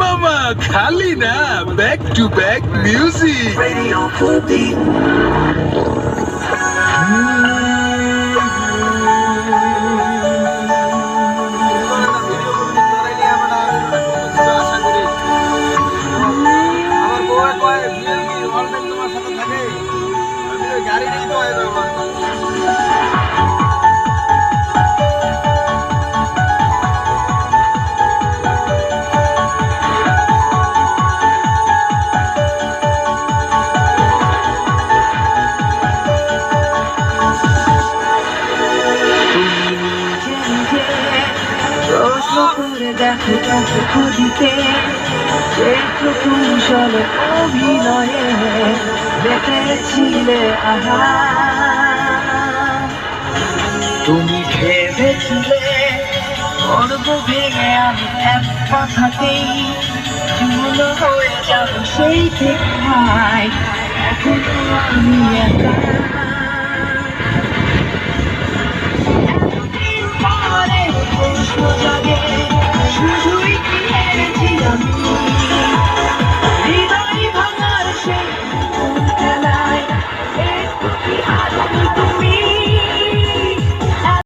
মামা খালি না, ব্যাক টু ব্যাক মিউজিক। দেখো খুদিতে কুশল অভিনয়ে দেখেছিলে আহা, তুমি ভেবেছিলে পর্ব ভেঙে আমি এক কথাতেই চুল হয়ে যাব সেই ঠিক ভাই, এখনো আমি একা।